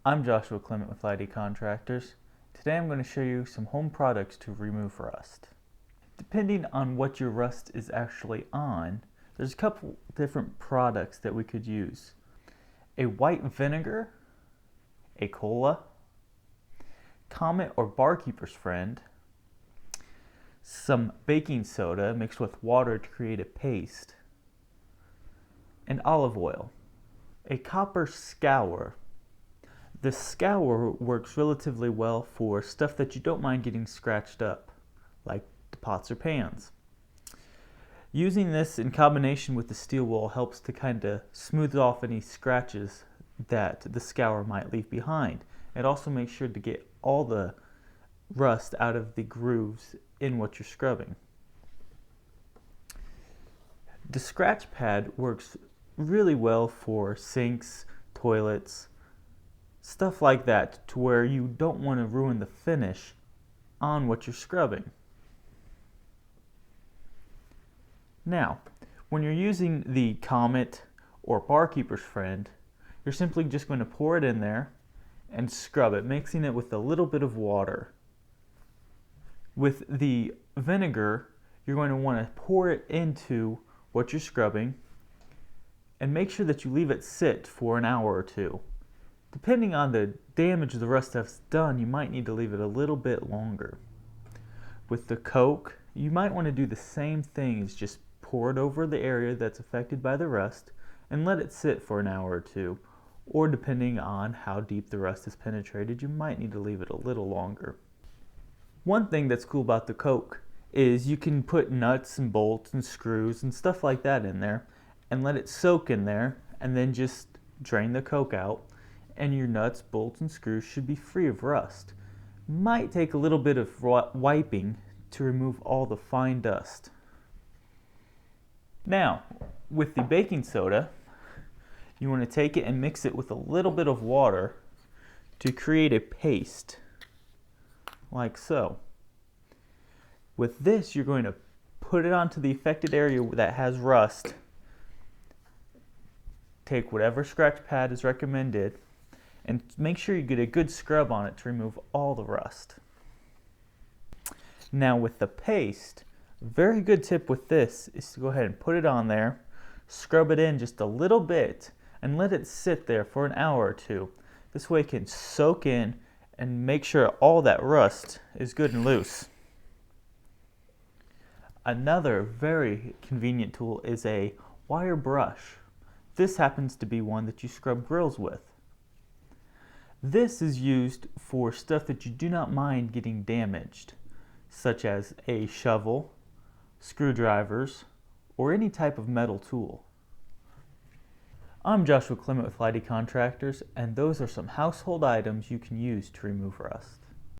I'm Joshua Clement with Lighty Contractors. Today I'm going to show you some home products to remove rust. Depending on what your rust is actually on, there's a couple different products that we could use. A white vinegar, a cola, Clement or barkeeper's friend, some baking soda mixed with water to create a paste, and olive oil. A copper scour. The scour works relatively well for stuff that you don't mind getting scratched up, like the pots or pans. Using this in combination with the steel wool helps to kind of smooth off any scratches that the scour might leave behind. It also makes sure to get all the rust out of the grooves in what you're scrubbing. The scratch pad works really well for sinks, toilets, stuff like that, to where you don't want to ruin the finish on what you're scrubbing. Now, when you're using the Clement or barkeeper's friend, you're simply just going to pour it in there and scrub it, mixing it with a little bit of water. With the vinegar, you're going to want to pour it into what you're scrubbing and make sure that you leave it sit for an hour or two. Depending on the damage the rust has done, you might need to leave it a little bit longer. With the Coke, you might want to do the same thing, as just pour it over the area that's affected by the rust and let it sit for an hour or two. Or depending on how deep the rust has penetrated, you might need to leave it a little longer. One thing that's cool about the Coke is you can put nuts and bolts and screws and stuff like that in there and let it soak in there, and then just drain the Coke out, and your nuts, bolts, and screws should be free of rust. Might take a little bit of wiping to remove all the fine dust. Now, with the baking soda, you want to take it and mix it with a little bit of water to create a paste, like so. With this, you're going to put it onto the affected area that has rust. Take whatever scratch pad is recommended and make sure you get a good scrub on it to remove all the rust. Now with the paste, a very good tip with this is to go ahead and put it on there, scrub it in just a little bit, and let it sit there for an hour or two. This way it can soak in and make sure all that rust is good and loose. Another very convenient tool is a wire brush. This happens to be one that you scrub grills with. This is used for stuff that you do not mind getting damaged, such as a shovel, screwdrivers, or any type of metal tool. I'm Joshua Clement with Lighty Contractors, and those are some household items you can use to remove rust.